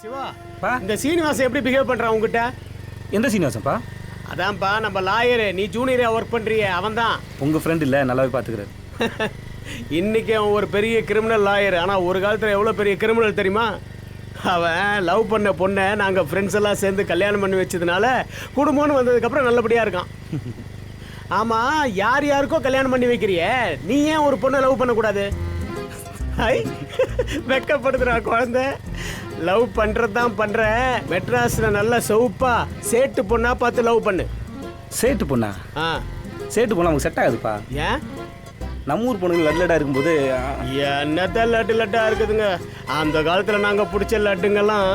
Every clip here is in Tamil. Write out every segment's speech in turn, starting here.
சிவா பா இந்த சீனிவாசன் எப்படி பிஹேவ் பண்றான் உங்ககிட்ட? எந்த சீனிவாசன்ப்பா? அதான்ப்பா நம்ம லாயரு, நீ ஜூனியரா ஒர்க் பண்றியே அவன் தான். உங்கள் ஃப்ரெண்ட் இல்லை, நல்லாவே பார்த்துக்கிறாரு. இன்னைக்கு அவன் ஒரு பெரிய கிரிமினல் லாயர். ஆனால் ஒரு காலத்தில் எவ்வளோ பெரிய கிரிமினல் தெரியுமா? அவன் லவ் பண்ண பொண்ணை நாங்கள் ஃப்ரெண்ட்ஸ் எல்லாம் சேர்ந்து கல்யாணம் பண்ணி வச்சதுனால குடும்பம்னு வந்ததுக்கப்புறம் நல்லபடியாக இருக்கான். ஆமாம், யார் யாருக்கோ கல்யாணம் பண்ணி வைக்கிறியே, நீ ஏன் ஒரு பொண்ணை லவ் பண்ணக்கூடாது? ஐ வெக்கப்படுதுடா குழந்தை. லவ் பண்ணுறது தான் பண்ணுற. மெட்ராஸில் நல்ல சவுப்பா சேட்டு பொண்ணா பார்த்து லவ் பண்ணு. சேட்டு பொண்ணா? ஆ, சேட்டு பொண்ணா நமக்கு செட் ஆகுதுப்பா. ஏன்? நம்ம ஊர் பொண்ணுங்க லட்லடாக இருக்கும்போது என்னதான் லட்டா இருக்குதுங்க. அந்த காலத்தில் நாங்கள் பிடிச்ச லட்டுங்கெல்லாம்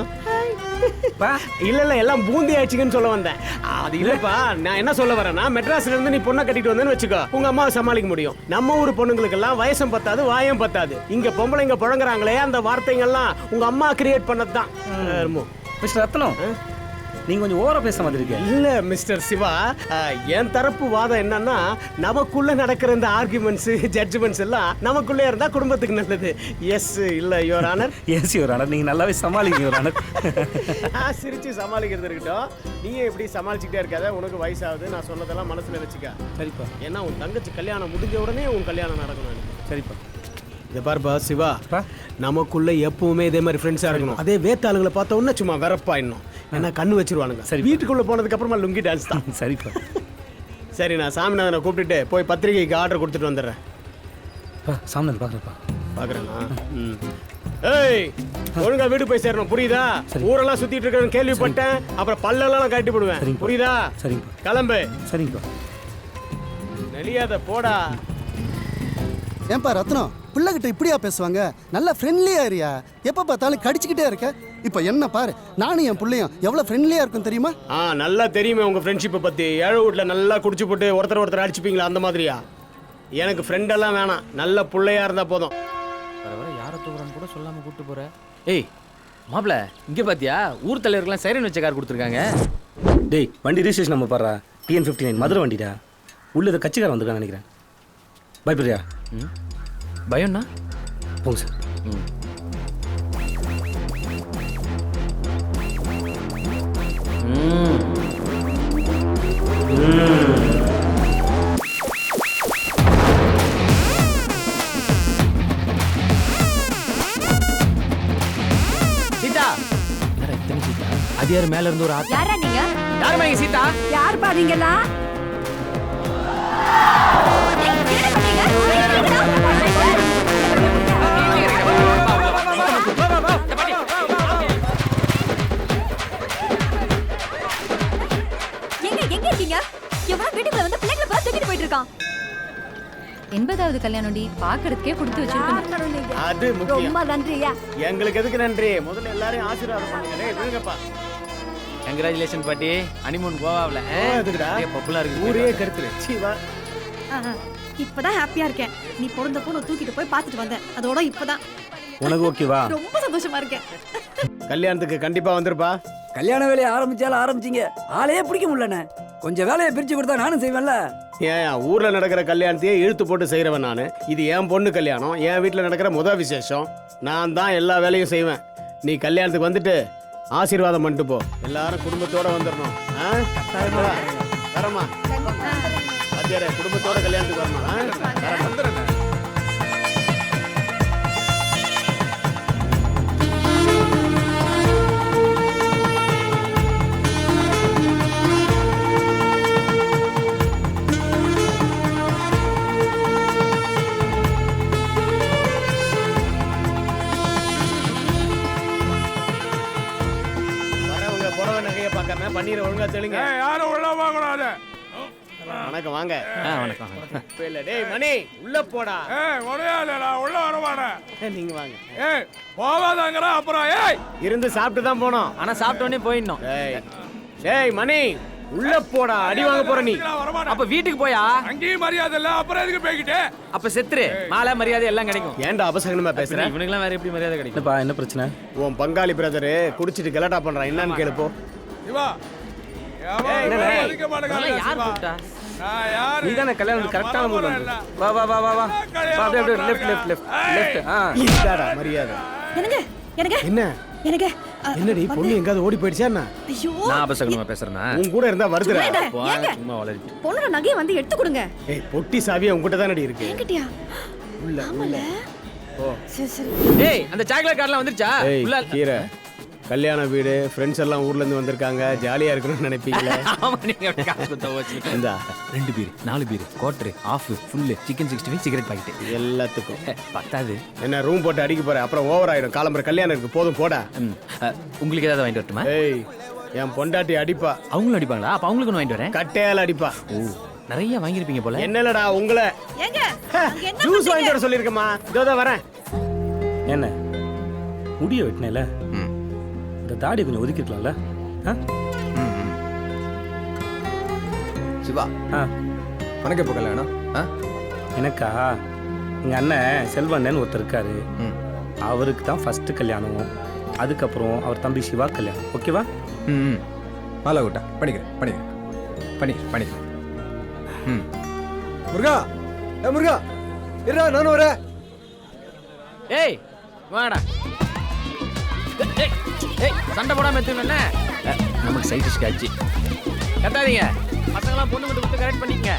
இல்ல எல்லாம் பூந்தி ஆயிடுச்சுங்கன்னு சொல்ல வந்தேன். அது இல்லப்பா, நான் என்ன சொல்ல வரேன்னா, மெட்ராஸ்ல இருந்து நீ பொண்ணை கட்டிட்டு வந்தேன்னு வச்சுக்கோ, உங்க அம்மாவை சமாளிக்க முடியும். நம்ம ஊர் பொண்ணுங்களுக்கு எல்லாம் வயசும் பத்தாது வாயம் பத்தாது. இங்க பொம்பளைங்க புழங்குறாங்களே, அந்த வார்த்தைங்கள்லாம் உங்க அம்மா கிரியேட் பண்ணதுதான். மிஸ்டர் ரத்னம், நீங்க கொஞ்சம் ஓவரா பேச மாதிரி இருக்கீங்க. இல்ல மிஸ்டர் சிவா, என் தரப்பு வாதம் என்னன்னா, நமக்குள்ள நடக்கிற இந்த ஆர்குமெண்ட்ஸ் ஜட்ஜ்மெண்ட்ஸ் எல்லாம் நமக்குள்ளே இருந்தா குடும்பத்துக்கு நல்லது. எஸ் இல்ல your honour? Yes your honour, நீங்க நல்லாவே சமாளிங்க யுவர் ஆனர். சிரிச்சு சமாளிக்கிறது இருக்கட்டும், நீயே எப்படி சமாளிச்சுக்கிட்டே இருக்காத. உனக்கு வயசாகுது, நான் சொன்னதெல்லாம் மனசுல வச்சுக்க. சரிப்பா. ஏன்னா உன் தங்கச்சி கல்யாணம் முடிஞ்ச உடனே உன் கல்யாணம் நடக்கணும். சரிப்பா. இதை பாருப்பா சிவா, நமக்குள்ள எப்பவுமே இதே மாதிரி ஃப்ரெண்ட்ஸா இருக்கணும். அதே வேத்தாளுங்களை பார்த்த உடனே சும்மா வெறப்பாயிடணும். ஏன்னா கண்ணு வச்சிருவானுங்க. சரி, வீட்டுக்குள்ள போனதுக்கு அப்புறமா லுங்கி டான்ஸ் தான். சரிப்பா. சரி, நான் சாமிநாதனை கூப்பிட்டுட்டு போய் பத்திரிகைக்கு ஆர்டர் கொடுத்துட்டு வந்துடுறேன். சாமிநாதன் பாக்குறப்பா. பாக்குறேன்னா ஏய், ஒழுங்கா வீடு போய் சேரணும், புரியுதா? ஊரெல்லாம் சுத்திட்டு இருக்கேன்னு கேள்விப்பட்டேன். அப்புறம் பல்லெல்லாம் கட்டி போடுவேன், புரியுதா? சரிங்க. கிளம்பு. சரிங்கப்பா. நெளியாத போடா. ஏன்பா ரத்னம், பிள்ளைகிட்ட இப்படியா பேசுவாங்க? நல்லா ஃப்ரெண்ட்லியா இருயா. எப்போ பார்த்தாலும் கடிச்சிக்கிட்டே இருக்க. இப்போ என்ன பாரு, நானும் என் பிள்ளையும் எவ்வளோ ஃப்ரெண்ட்லியா இருக்கும் தெரியுமா? நல்லா தெரியுமே உங்க ஃப்ரெண்ட்ஷிப்பை பத்தி. ஏழு வீட்டில் நல்லா குடிச்சு போட்டு ஒருத்தர் அடிச்சுப்பீங்களா, அந்த மாதிரியா? எனக்கு ஃப்ரெண்டெல்லாம் வேணாம், நல்ல பிள்ளையா இருந்தா போதும். வர யாரை தூக்குறான்னு கூட சொல்லாம கூப்பிட்டு போற. ஏய் மாப்பிள, இங்க பாத்தியா ஊர் தலைவருக்குலாம் சைரன் வச்ச கார் கொடுத்துருக்காங்க. டேய், வண்டி ரிஜிஸ்ட்ரேஷன் நம்ம பாடுறா. TN59 மதுரை வண்டிடா. உள்ள இதை கட்சிக்காரன் வந்திருக்கான்னு நினைக்கிறேன். பயப்படுறியா? பயம்னா போங்க சார். சீதா, சீதா அது யாரு மேல இருந்து ஒரு ஆட்டா? யாரா நீங்க? யாருமா இங்க சீதா? யார் பாத்தீங்களா? எண்பதாவது கல்யாணம்டி, பாக்குறதுக்கே கொடுத்து வச்சிருக்கணும். அது முக்கியம். ரொம்ப நன்றியா. எங்களுக்கு எதுக்கு நன்றி? முதல்ல எல்லாரையும் ஆசீர்வாதம் பண்ணுங்க. டேய் விடுங்கப்பா. கங்க்ராச்சுலேஷன் பாட்டி. ஹனிமூன் கோவாவுல எதுக்குடா? பப்புலா இருக்கு. ஊரே கருத்துரு. சீ வா. இப்பதான் ஹாப்பியா இருக்கேன். நீ பிறந்த பொண்ணு தூக்கிட்டு போய் பார்த்துட்டு வந்தேன். அதோட இப்பதான் உனக்கு ஓகேவா? ரொம்ப சந்தோஷமா இருக்கேன். கல்யாணத்துக்கு கண்டிப்பா வந்துருப்பா. கல்யாண வேலையை ஆரம்பிச்சாலும் ஆரம்பிச்சிங்க, ஆளையே பிடிக்க முடியலண்ணே. கொஞ்சம் வேலையை பிரிச்சு கொடுத்தா நானும் செய்வேன்ல. ஏன் ஊர்ல நடக்கிற கல்யாணத்தையே இழுத்து போட்டு செய்யறவன் நானு. இது என் பொண்ணு கல்யாணம், என் வீட்டுல நடக்கிற முதல் விசேஷம். நான் தான் எல்லா வேலையும் செய்வேன். நீ கல்யாணத்துக்கு வந்துட்டு ஆசீர்வாதம் பண்ணிட்டு போ. எல்லாரும் குடும்பத்தோட வந்துடணும். வரமா பாத்தியாரே, குடும்பத்தோட கல்யாணத்துக்கு வரணும். பன்னீர் ஒழுங்கா தெளிங்க. யாரும் உள்ள வாங்கக்கூடாது. வணக்கம், வாங்க. வணக்கம். இல்ல டேய் மணி, உள்ள போடா. உடையாதுடா, உள்ள வர மாட்டேன். நீங்க வாங்க. போவாதாங்கடா. அப்புறம் இருந்து சாப்பிட்டு தான் போனோம். ஆனா சாப்பிட்ட உடனே போயிடணும். டேய் மணி, உள்ள போடா, அடி வாங்க போற நீ. அப்ப வீட்டுக்கு போயா? அங்கேயும் மரியாதை இல்ல, அப்புறம் எதுக்கு போய்கிட்டு? அப்ப செத்துரு, மாலை மரியாதை எல்லாம் கிடைக்கும். ஏன்டா அபசகனமா பேசுற? இவனுக்குலாம் வேற எப்படி மரியாதை கிடைக்கும்? என்னப்பா, என்ன பிரச்சனை? உன் பங்காளி பிரதர் குடிச்சிட்டு கலாட்டா பண்றான், என்னன்னு கேளு போ. சிவா, யார் கூப்பிட்டா? நீதானே கல்யாணம் கரெக்டான மூடு வந்து. வா வா வா வா வா. அப்படியே லெஃப்ட் லெஃப்ட் லெஃப்ட் லெஃப்ட். இதாடா மரியாதை. எனக்கு எனக்கு என்ன? எனக்கு என்னடி பொண்ணு எங்காவது ஓடி போயிடுச்சா என்ன? ஐயோ நான் அபசகனமா பேசுறேனா? உன் கூட இருந்தா வருதுடா. ஏங்க சும்மா வளரிட்டு. பொண்ணோட நகையை வந்து எடுத்து கொடுங்க. ஏய் பொட்டி சாவியா உன்கிட்ட தானடி இருக்கு. என்கிட்டயா? உள்ள உள்ள. ஓ சரி சரி. ஏய் அந்த சாக்லேட் கார்லாம் வந்துருச்சா? ஏய் உள்ள கீரை கல்யாண வீடு ஃப்ரெண்ட்ஸ் எல்லாம் ஊர்ல இருந்து வந்திருக்காங்க ஜாலியா இருக்கணும்னு நினைப்பீங்களே. ஆமா நீங்க அப்படி காசு கொடுத்தா வச்சு. இந்தா 2 beer 4 beer quarter half full chicken 65 cigarette packet எல்லாத்துக்கும். பத்தாது. என்ன ரூம் போட்டு அடிக்க போற அப்புறம் ஓவர் ஆயிடும். காலம்பர கல்யாணம் இருக்கு போதும் போடா. உங்களுக்கு ஏதாவது வாங்கிட்டு வரட்டுமா? ஏய் என் பொண்டாட்டி அடிப்பா. அவங்களும் அடிப்பாங்களா? அப்ப அவங்களுக்கு ஒன்று வாங்கிட்டு வரேன். கட்டையால அடிப்பா. ஓ நிறைய வாங்கியிருப்பீங்க போல. என்னலடா உங்களை ஏங்க அங்க என்ன ஜூஸ் வாங்கிட்டு வர சொல்லிருக்கேம்மா. இதோ வரேன். என்ன முடிய வெட்டினேல இந்த தாடி கொஞ்சம் ஒதுக்கிருக்கலாம்ல? சிவா ஆ உனக்கு எப்போ கல்யாணம்? எனக்கா எங்கள் அண்ணன் செல்வண்ணன் ஒருத்தர் இருக்காரு. அவருக்கு தான் ஃபஸ்ட்டு கல்யாணம். அதுக்கப்புறம் அவர் தம்பி சிவா கல்யாணம். ஓகேவா? ம் மாலா கூட்டா பண்ணிக்கிறேன். முருகா முருகா இருடா நானும் வரேன். ஏய் வாடா. ஏய் சண்டை போடாம எத்துங்க. நமக்கு சைடிஷ் காட்சி கட்டாதீங்க. பசங்களாம் பொண்ணு மட்டும் கொடுத்து கரெக்ட் பண்ணிக்கங்க.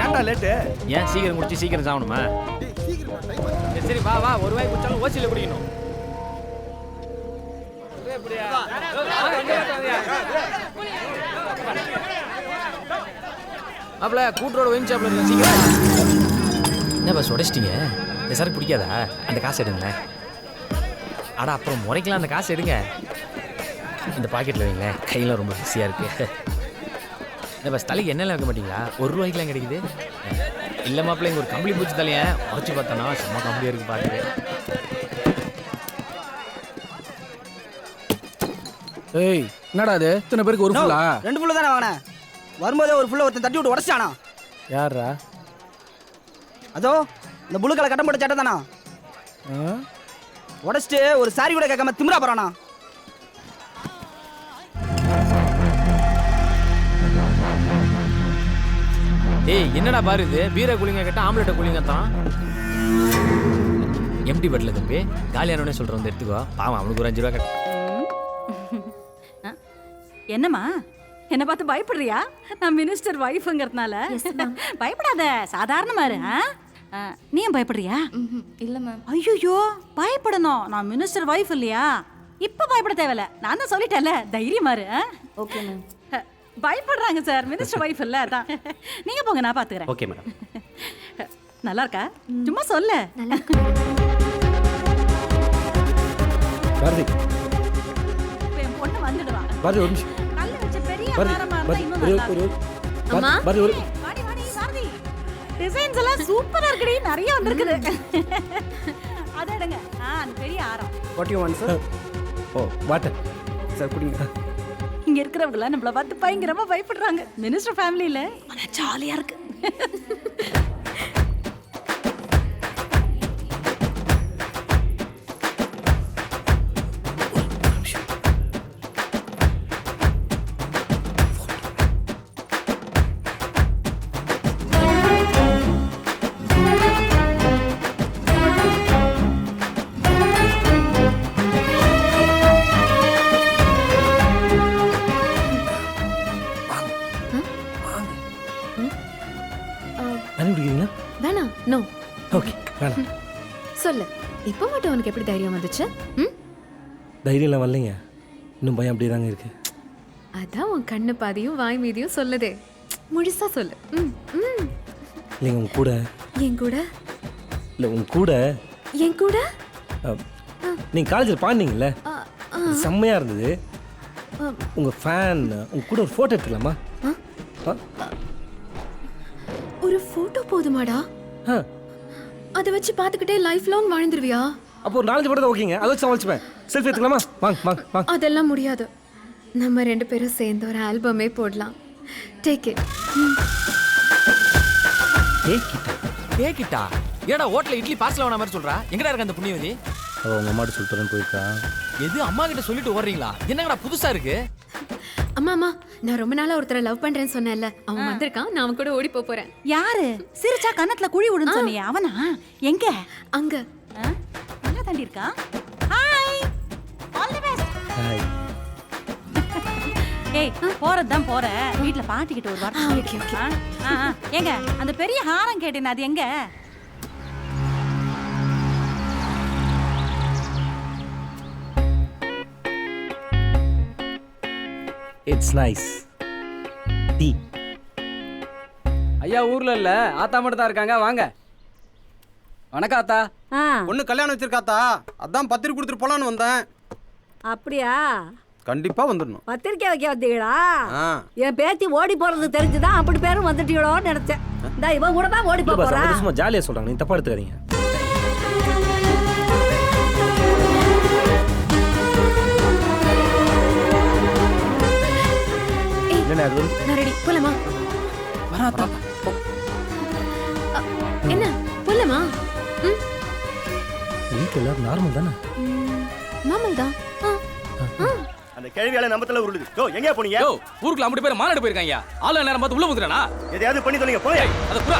ஏன்டா லேட்டு? ஏன் சீக்கிரம் முடிச்சு சீக்கிரம் சாகணுமா? சரி வா வா ஒரு வாய் குடிச்சாலும் ஓசியில் குடிக்கணும். அப்பல கூட்டரோட ஒயின் ஷாப்ல இருக்க சீக்கிரம். என்ன பஸ் உடைச்சிட்டீங்க? இந்த சரக்கு பிடிக்காதா? அந்த காசு எடுங்களேன். அடா அப்புறம் முறைக்கலாம். அந்த காசு எடுங்க. இந்த பாக்கெட்டில் வைங்களேன். கையெல்லாம் ரொம்ப பிஸியாக இருக்கு. இந்த பஸ் தலைக்கு என்னெல்லாம் வைக்க மாட்டீங்களா? ₹1 கிடைக்குது. இல்லை மாப்பிள்ள இங்கே ஒரு கம்பளி பூச்சி தலையை உடச்சி பார்த்தோன்னா சும்மா கம்பளியாக இருக்கு பார்க்குறேன். ஏய் என்னடா அது இத்தனை பேருக்கு ஒரு ஃபுல்லா? 2 ஃபுல்லு தானே வாங்கினேன். வரும்போதே ஒரு ஃபுல்லை ஒருத்தன் தட்டி விட்டு உடச்சிட்டானா? யாரா? அதோ இந்த புளு கலர் கட்டம் போட்ட சட்டை தானா உடச்சிட்டு ஒரு சாரி கூட கேட்காம திமிரா போறானா? ஏய் என்னடா பாரு இது பீரை குளிங்க கேட்டா ஆம்லெட்டை குளிங்க தான். எம்டி பெட்ல தம்பி காலியானோடனே சொல்கிறேன் வந்து எடுத்துக்கோ. பாவம் அவனுக்கு ஒரு ₹5 கட்ட. என்னம்மா என்ன பார்த்து பயப்படுறியா? நான் மினிஸ்டர் வைஃப்ங்கிறதுனால பயப்படாத சாதாரணமா இரு. நீ ஏன் பயப்படுறியா? இல்ல மேம். ஐயோ பயப்படணும். நான் மினிஸ்டர் வைஃப் இல்லையா? இப்ப பயப்பட தேவையில்ல. நான் தான் சொல்லிட்டேன்ல தைரியமா இரு. Okay ma'am. பயப்படுறாங்க சார் மினிஸ்டர் வைஃப் இல்ல அதான். நீங்க போங்க நான் பாத்துக்கிறேன். Okay madam. நல்லா இருக்கா? சும்மா சொல்ல. பாரதி என் பொண்ணு வந்துடுவா. பாரதி ஒரு நிமிஷம். கல்ல வச்ச பெரிய பாரதி மரமா இருந்தா பாரதி இன்னும் ஒரு நல்லா ஒரு இருக்கும். அம்மா. பாரதி ஒரு வாடி வாடி பாரதி. டிசைன்ஸ் எல்லாம் சூப்பரா இருக்குடி. நிறைய வந்திருக்குது. அத எடுங்க. அந்த பெரிய ஆரம். What you want sir? Oh water sir குடிங்க. இங்க இருக்கிறவங்க எல்லாம் நம்மள பார்த்து பயங்கரமா பயப்படுறாங்க. மினிஸ்டர் ஃபேமிலில ஆனா ஜாலியா இருக்கு. தண்ணி குடிக்கிறீங்களா? வேணாம். நோ. ஓகே வேணாம். சொல்லு. இப்போ மட்டும் உனக்கு எப்படி தைரியம் வந்துச்சு? தைரியம்லாம் வரலைங்க. இன்னும் பயம் அப்படியே தாங்க இருக்கு. அதான் உன் கண்ணு பாதியும் வாய் மீதியும் சொல்லுதே. முழுசா சொல்லு. இல்லைங்க உங்க கூட. என் கூட? இல்லை உங்க கூட. என் கூட? நீங்கள் காலேஜில் பாடினீங்கல்ல செம்மையாக இருந்தது. உங்கள் ஃபேன் உங்க கூட ஒரு ஃபோட்டோ எடுத்துக்கலாமா? ஒரு போட்டோ போதுமாடா? ஆ அதை வச்சு பார்த்துக்கிட்டே லைஃப் லாங் வாழ்ந்துருவியா? அப்போ ஒரு 4 படம் தான் ஓகேங்க. அதை வச்சு சமாளிச்சுப்பேன். செல்ஃபி எடுத்துக்கலாமா? வாங்க வாங்க வாங்க. அதெல்லாம் முடியாது. நம்ம 2 பேரும் சேர்ந்து ஒரு ஆல்பமே போடலாம். Take it. கேக்கிட்டா ஏடா ஹோட்டல்ல இட்லி பார்சல் வாங்கின மாதிரி சொல்றா? எங்கடா இருக்க அந்த புண்ணியவதி? அவள் உங்கள் அம்மாட்ட சொல்லிட்டு போயிருக்கா. எது அம்மா கிட்ட சொல்லிட்டு ஓடுறீங்களா? என்னங்கடா புதுசா இருக்கு? அம்மா அம்மா நான் ரொம்ப நாளா ஒருத்தரை லவ் பண்றேன்னு சொன்னேன்ல, அவன் வந்திருக்கான். நான் அவன் கூட ஓடி போறேன். யாரு? சிரிச்சா கன்னத்துல குழி விடுன்னு சொன்னியே அவனா? எங்க? அங்க. நல்லா தாண்டி இருக்கான். Hi, all the best. Hi. ஏய், போறதுதான் போற. வீட்ல பாட்டிக்கிட்ட ஒரு வார்த்தை ஓகே ஓகே. ஏங்க அந்த பெரிய ஹாரம் கேட்டேன், அது எங்க? It's nice. டீ. ஐயா ஊர்ல இல்ல, ஆத்தா மட்டும் தான் இருக்காங்க. வாங்க. வணக்கம் ஆத்தா. பொண்ணு கல்யாணம் வச்சிருக்காத்தா, அதான் பத்திரிக்கை கொடுத்துட்டு போலான்னு வந்தேன். அப்படியா? கண்டிப்பா வந்துடணும். பத்திரிக்கை வைக்க வந்தீங்களா? என் பேத்தி ஓடி போறது தெரிஞ்சுதான் அப்படி பேரும் வந்துட்டீங்களோன்னு நினைச்சேன். இந்த இவன் கூட தான் ஓடி போறா. சும்மா ஜாலியா சொல்றாங்க, நீ தப்பா எடுத்துக்காதீங்க. நான் ரெடி. போலாமா? வராத்தா. என்ன போலாமா? வீட்டுல எல்லாரும் நார்மல் தானே? நார்மல் தான். அந்த கேள்வியால நம்பத்துல உருளுது. யோ எங்க போனீங்க? யோ ஊருக்குள்ள அம்பட்டு பேர் மாநாடு போயிருக்காங்க. ஆளு நேரம் பார்த்து உள்ள வந்துறானா? எதையாவது பண்ணி தொலைங்க போய். அத புறா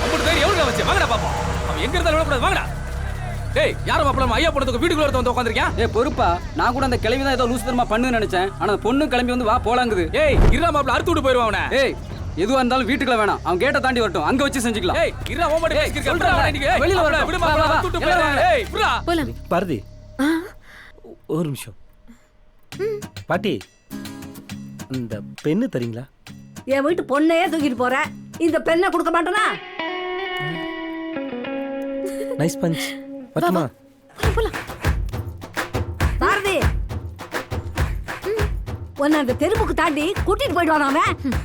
அம்பட்டு பேர் எவ்வளவு வச்சு வாங்கடா பாப்போம். அவன் எங்க இருந்தாலும் விடக்கூடாது. வாங்கடா. டேய் யார மாப்பிள ஐயா போனதுக்கு வீட்டுக்குள்ள வந்து உட்கார்ந்திருக்கேன். ஏய் பொறுப்பா, நான் கூட அந்த கிளவி தான் ஏதோ லூஸ் தரமா பண்ணுன்னு நினைச்சேன். ஆனா பொண்ணு கிளம்பி வந்து வா போலாங்குது. ஏய் இருடா மாப்பிள அறுத்து விட்டு போயிடுவான் அவனை. ஏய் எதுவா இருந்தாலும் வீட்டுக்குள்ள வேணாம், அவன் கேட்ட தாண்டி வரட்டும், அங்க வச்சு செஞ்சுக்கலாம். ஏய் இருடா ஓ மாட்டே சொல்றா நீங்க வெளியில வர விடு மாப்பிள அறுத்து விட்டு போயிடுவாங்க. ஏய் புறா போலாம். பாரதி ஒரு நிமிஷம். பாட்டி இந்த பெண்ணு தரீங்களா? என் வீட்டு பொண்ணையே தூக்கிட்டு போற, இந்த பெண்ணை கொடுக்க மாட்டேனா? Nice punch. பத்துமா? பாரதி, உன்னை அந்த தெருவுக்கு தாண்டி கூட்டிட்டு போயிடுவான் அவன்.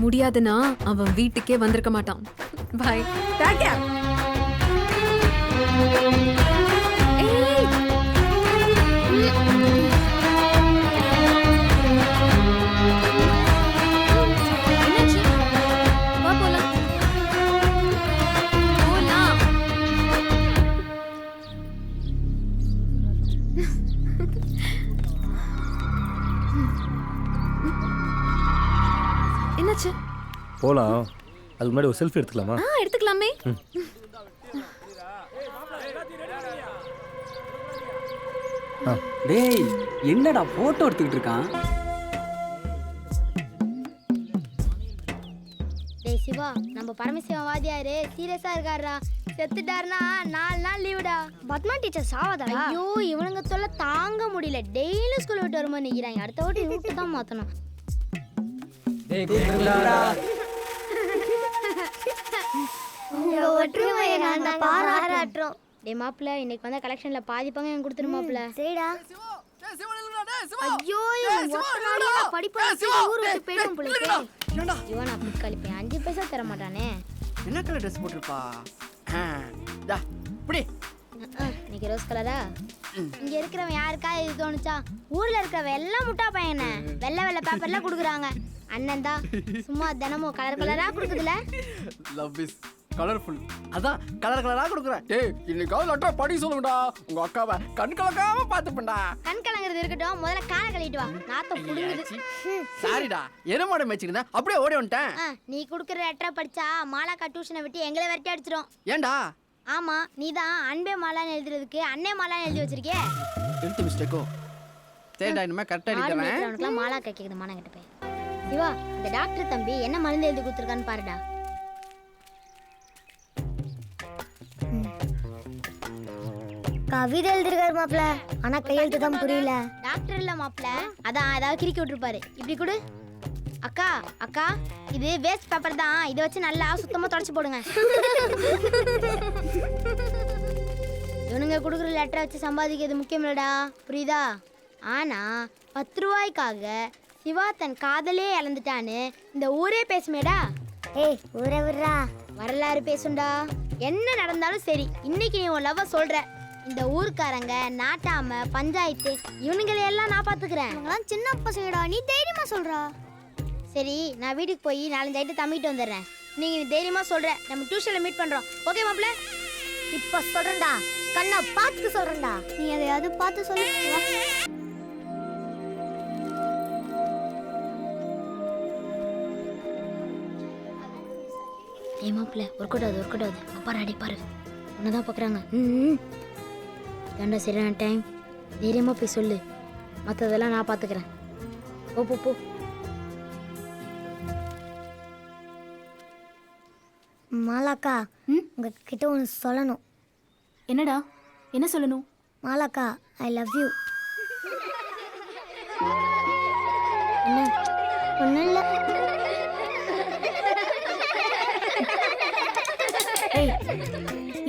முடியாதுன்னா அவன் வீட்டுக்கே வந்திருக்க மாட்டான். பாய். தேங்க்யூ. என்னாச்சு? போலாம். அதுக்கு முன்னாடி ஒரு செல்ஃபி எடுத்துக்கலாமா? எடுத்துக்கலாமே. டேய் என்னடா போட்டோ எடுத்துக்கிட்டு இருக்கான்? டேய் சிவா, நம்ம பரமசிவன் வாதியாரு சீரியஸா இருக்காருடா. செத்துட்டாருனா 4 நாள் லீவுடா. பத்மா டீச்சர் சாவதா? ஐயோ இவனுங்க தொல்லை தாங்க முடியல. டெய்லி ஸ்கூல் விட்டு வரும்போது நிக்கிறாங்க. அடுத்த வாட்டி ரூட்டு தான் மாத்தணும். டேய் கூப்பிடுங்கடா. உங்க ஒற்றுமையை நாங்க பாராட்டுறோம். டேய் மாப்ள, இன்னைக்கு வந்த கலெக்ஷன்ல பாதி பங்கு எனக்கு கொடுத்துரு மாப்ள. சரிடா. ஐயோ ஒத்தனாடியா படிப்பா ஊரு விட்டு போய்டும் புள்ளைக்கு. இவன் அப்படி கழிப்பேன் 5 பைசா தர மாட்டானே. என்ன கலர் Dress போட்டுருப்பா? டா இப்படி இன்னைக்கு ரோஸ் கலரா? இங்க இருக்கிறவன் யாருக்கா இது தோணுச்சா? ஊர்ல இருக்கிறவன் எல்லாம் முட்டா பையனை வெள்ளை வெள்ளை பேப்பர்ல குடுக்குறாங்க. அண்ணன் தான் சும்மா தினமும் கலர் கலரா குடுக்குதுல. Love is colourful. அதான் கலர் கலரா கொடுக்குறேன். டேய் இன்னைக்கு லெட்டரை படி சொல்லுங்கடா. உங்க அக்காவை கண் கலக்காம பாத்துப்பேன்டா. கண் கலங்கிறது இருக்கட்டும், முதல்ல காலை கழிட்டு வா. நாத்தம் புடுங்குது. சாரிடா, எருமாட மேய்ச்சிருந்தேன் அப்படியே ஓடி வந்துட்டேன். நீ குடுக்குற லெட்டரை படிச்சா மாலாக்கா டியூஷனை விட்டு எங்களை விரட்டி அடிச்சிடும். ஏன்டா? ஆமா, நீ தான் அன்பே மாலான்னு எழுதுறதுக்கு அண்ணே மாலான்னு எழுதி வச்சிருக்கே. எழுத்து மிஸ்டேக்கோ? சரிடா, இனிமே கரெக்டா எழுதிறேன். அவனுக்குலாம் மாலாக்கா கேக்குது மானம் கிட்ட போய். சிவா, இந்த டாக்டர் தம்பி என்ன மருந்து எழுதி கொடுத்துருக்கான்னு பாருடா. கவிதை எழுதிருக்காரு மாப்ள, ஆனா கையெழுத்து தான் புரியல. டாக்டர் இல்ல மாப்ள, அதான் ஏதாவது கிறுக்கி விட்டுருப்பாரு. இப்படி கொடு. அக்கா அக்கா, இது வேஸ்ட் பேப்பர் தான், இதை வச்சு நல்லா சுத்தமா தொடச்சு போடுங்க. இவனுங்க கொடுக்குற லெட்டரை வச்சு சம்பாதிக்கிறது முக்கியம் இல்லடா, புரியுதா? ஆனா 10 ரூபாய்க்காக சிவா தன் காதலே இழந்துட்டான்னு இந்த ஊரே பேசுமேடா. ஏய் ஊரே விடுறா, வரலாறு பேசுண்டா. என்ன நடந்தாலும் சரி, இன்னைக்கு நீ உன் லவ்வ சொல்ற. இந்த ஊருக்காரங்க நாட்டாம பஞ்சாயத்து இவனுங்களையெல்லாம் நான் பாத்துக்கிறேன். இவங்களாம் சின்ன பசங்கடா, நீ தைரியமா சொல்றா. சரி, நான் வீட்டுக்கு போய் 4-5 ஐட்டம் தம்பிட்டு வந்துடுறேன். நீங்க தைரியமா சொல்ற, நம்ம டியூஷன்ல மீட் பண்றோம். ஓகே மாப்ள? இப்ப சொல்றேன்டா, கண்ணா பார்த்து சொல்றேன்டா. நீ எதையாவது பார்த்து சொல்லு. ஏய் மாப்பிள்ள ஒர்க் அவுட் ஆகுது அப்பா அடி பாரு உன்னதான் பார்க்குறாங்க ம் தண்டை சரியான டைம் தைரியமாக போய் சொல்லு மற்றதெல்லாம் நான் பார்த்துக்கிறேன் போ போ போ மாலாக்கா உங்ககிட்ட ஒன்று சொல்லணும். என்னடா என்ன சொல்லணும்? மாலாக்கா ஐ லவ் யூ. என்ன ஒன்றும் இல்லை. ஏய்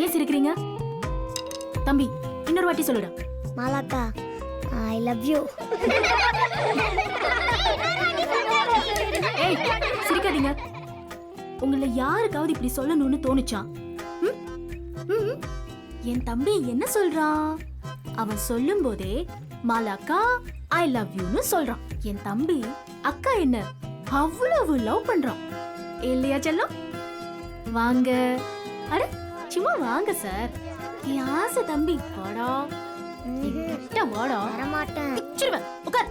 ஏன் சிரிக்கிறீங்க? தம்பி இன்னொரு வாட்டி சொல்லுடா. மாலாக்கா ஐ லவ் யூ. ஏய் சிரிக்காதீங்க. உங்களை யாருக்காவது இப்படி சொல்லணும்னு தோணுச்சா? என் தம்பி என்ன சொல்றான்? அவன் சொல்லும் போதே மாலாக்கா ஐ லவ் யூன்னு சொல்றான். என் தம்பி அக்கா என்ன அவ்வளவு லவ் பண்றான் இல்லையா செல்லம்? வாங்க. அட சும்மா வாங்க சார். என் ஆசை தம்பி வாடா. வாடா. வரமாட்டேன். உட்கார்.